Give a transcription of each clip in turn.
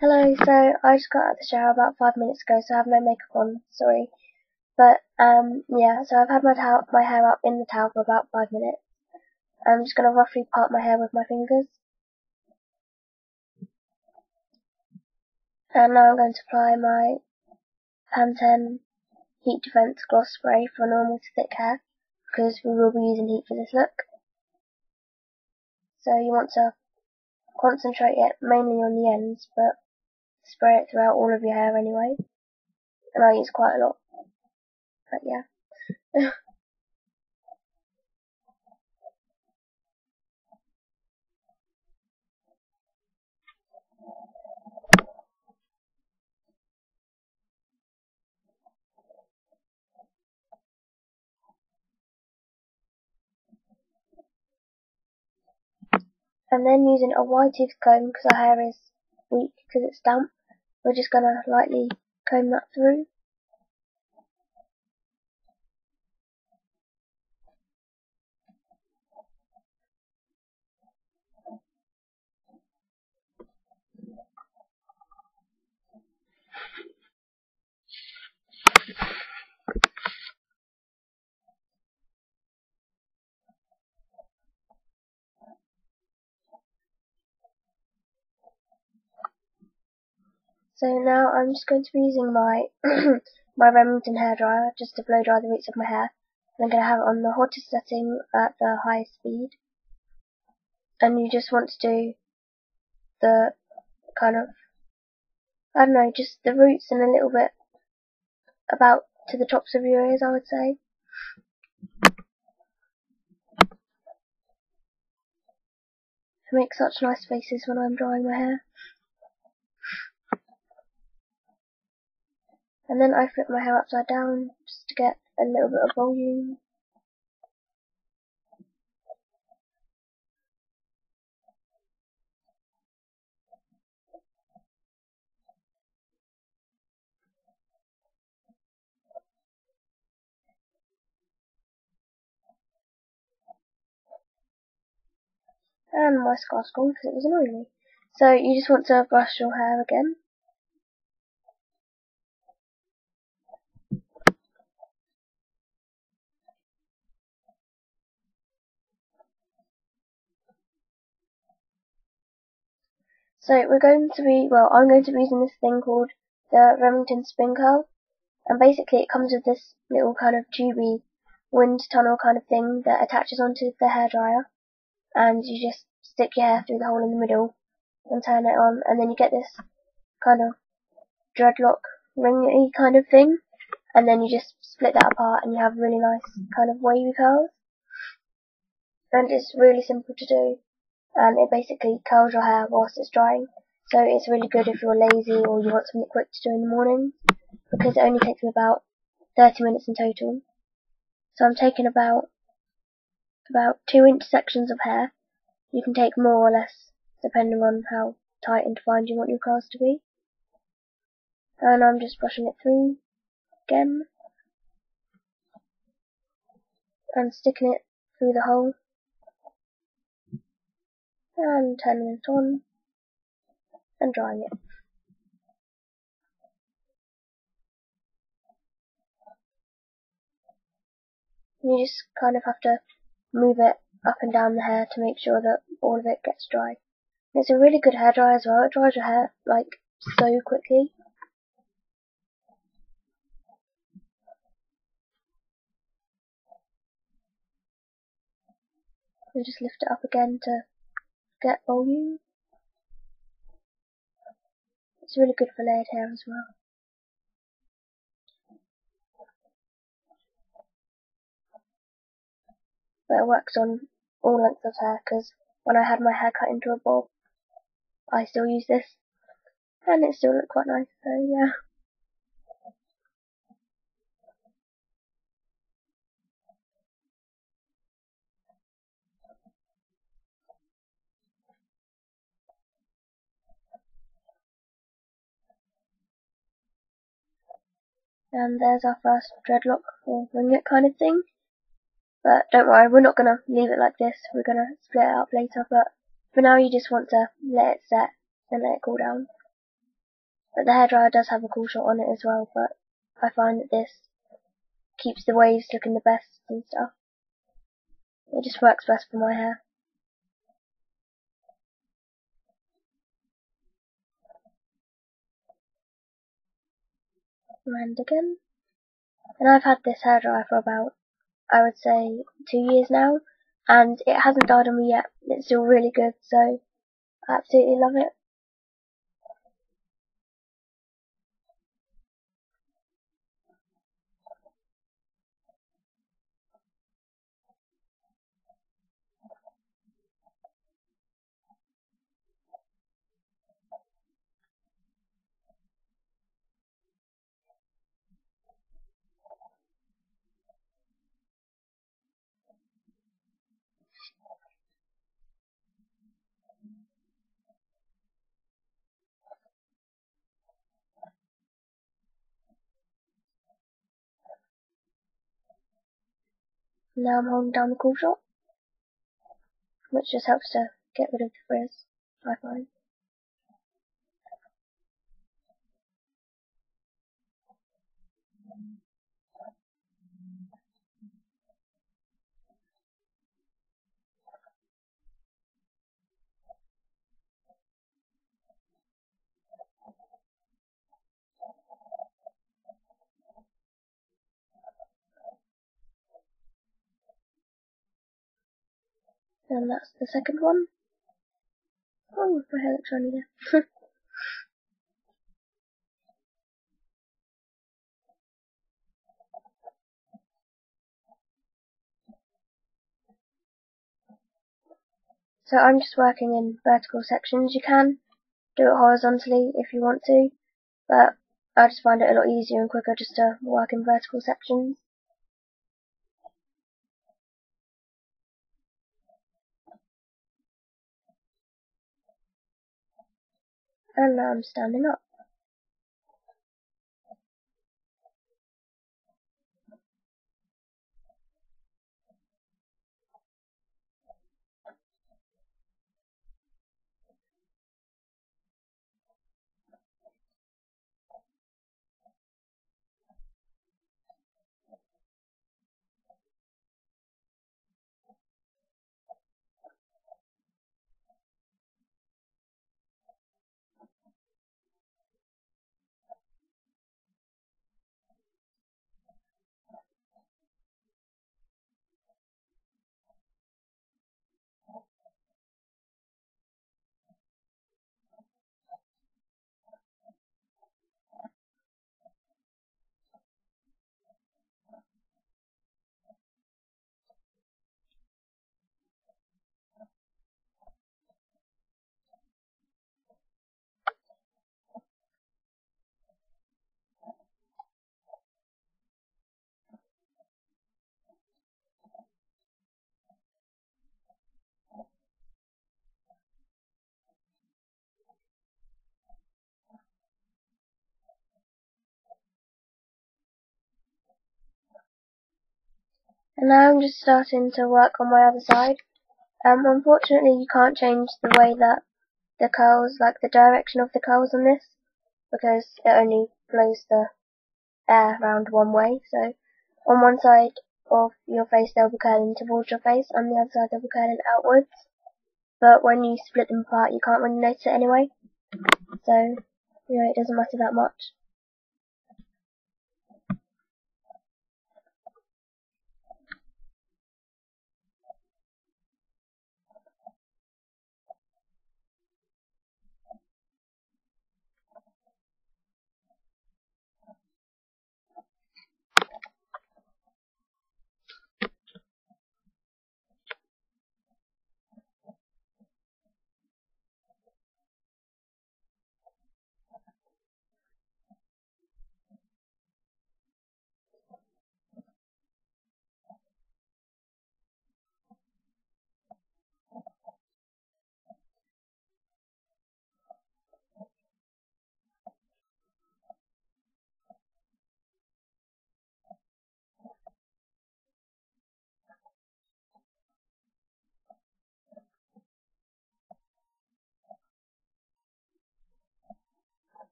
Hello, so I just got out of the shower about 5 minutes ago, so I have no makeup on, sorry. But, yeah, so I've had my hair up in the towel for about 5 minutes. I'm just gonna roughly part my hair with my fingers. And now I'm going to apply my Pantene Heat Defense Gloss Spray for normal to thick hair, because we will be using heat for this look. So you want to concentrate it mainly on the ends, but spray it throughout all of your hair anyway. And I use quite a lot, but yeah. And then using a wide tooth comb, because our hair is weak because it's damp, we're just going to lightly comb that through. So now I'm just going to be using my my Remington hairdryer just to blow dry the roots of my hair. And I'm going to have it on the hottest setting at the highest speed. And you just want to do the kind of, I don't know, just the roots and a little bit about to the tops of your ears, I would say. I make such nice faces when I'm drying my hair. And then I flip my hair upside down just to get a little bit of volume. And my scarf's gone because it was annoying me. So you just want to brush your hair again. So I'm going to be using this thing called the Remington Spin Curl. And basically it comes with this little kind of tubey wind tunnel kind of thing that attaches onto the hairdryer. And you just stick your hair through the hole in the middle and turn it on. And then you get this kind of dreadlock ringy kind of thing. And then you just split that apart and you have really nice kind of wavy curls. And it's really simple to do. And it basically curls your hair whilst it's drying. So it's really good if you're lazy or you want something quick to do in the morning, because it only takes me about 30 minutes in total. So I'm taking about 2-inch sections of hair. You can take more or less depending on how tight and defined you want your curls to be. And I'm just brushing it through again and sticking it through the hole and turning it on and drying it. You just kind of have to move it up and down the hair to make sure that all of it gets dry. And it's a really good hairdryer as well. It dries your hair like so quickly. And just lift it up again to get volume. It's really good for layered hair as well. But it works on all lengths of hair, because when I had my hair cut into a bob, I still use this, and it still looked quite nice, so yeah. And there's our first dreadlock or ringlet kind of thing. But don't worry, we're not going to leave it like this. We're going to split it up later. But for now, you just want to let it set and let it cool down. But the hairdryer does have a cool shot on it as well, but I find that this keeps the waves looking the best and stuff. It just works best for my hair. And again. And I've had this hairdryer for about, I would say, 2 years now, and it hasn't died on me yet. It's still really good, so I absolutely love it. Now I'm holding down the cool shot, which just helps to get rid of the frizz, I find. And that's the second one. Oh, my hair looks shiny there. So I'm just working in vertical sections. You can do it horizontally if you want to, but I just find it a lot easier and quicker just to work in vertical sections. And now I'm standing up. And now I'm just starting to work on my other side. Unfortunately you can't change the way that the curls, like the direction of the curls on this, because it only blows the air around one way. So on one side of your face they'll be curling towards your face, on the other side they'll be curling outwards. But when you split them apart you can't really notice it anyway. So, it doesn't matter that much.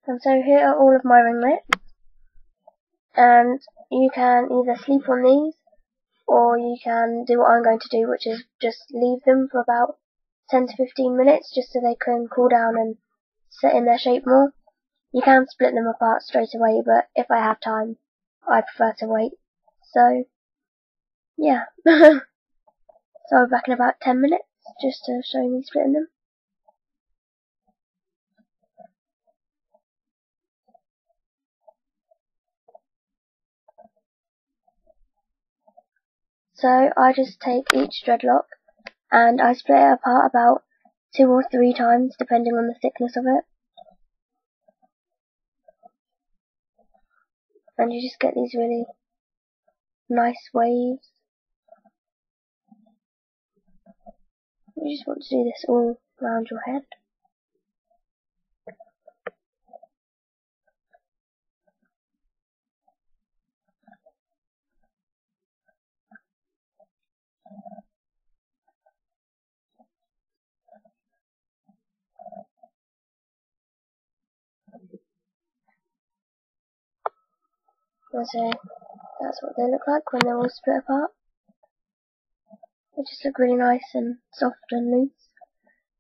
And so here are all of my ringlets, and you can either sleep on these, or you can do what I'm going to do, which is just leave them for about 10 to 15 minutes just so they can cool down and set in their shape more. You can split them apart straight away, but if I have time, I prefer to wait. So, yeah. So I'll be back in about 10 minutes just to show me splitting them. So I just take each dreadlock and I split it apart about 2 or 3 times depending on the thickness of it. And you just get these really nice waves. You just want to do this all around your head. And so that's what they look like when they're all split apart. They just look really nice and soft and loose.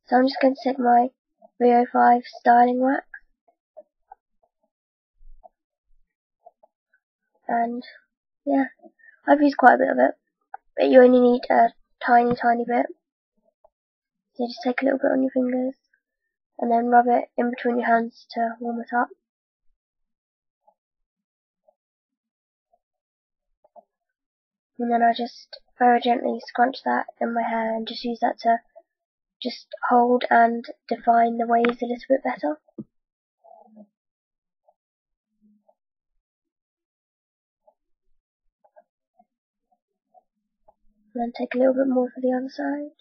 So I'm just going to take my VO5 styling wax and yeah, I've used quite a bit of it, but you only need a tiny bit. So you just take a little bit on your fingers and then rub it in between your hands to warm it up. And then I just very gently scrunch that in my hair and just use that to just hold and define the waves a little bit better. And then take a little bit more for the other side.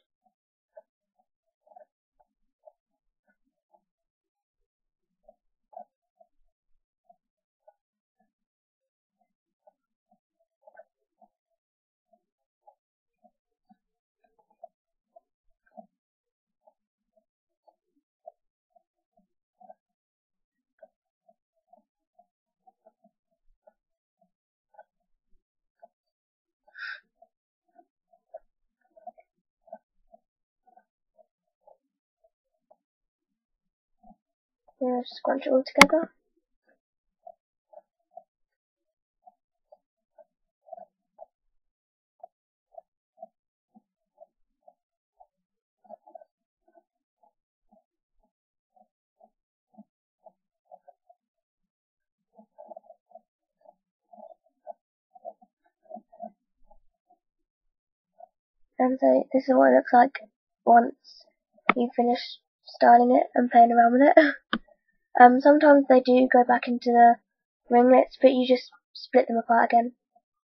Then I just scrunch it all together. And so this is what it looks like once you finish styling it and playing around with it. Sometimes they do go back into the ringlets, but you just split them apart again.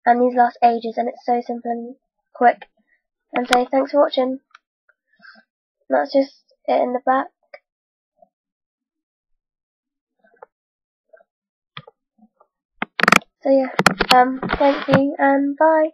And these last ages, and it's so simple and quick. And so thanks for watching. That's just it in the back. So yeah, thank you and bye.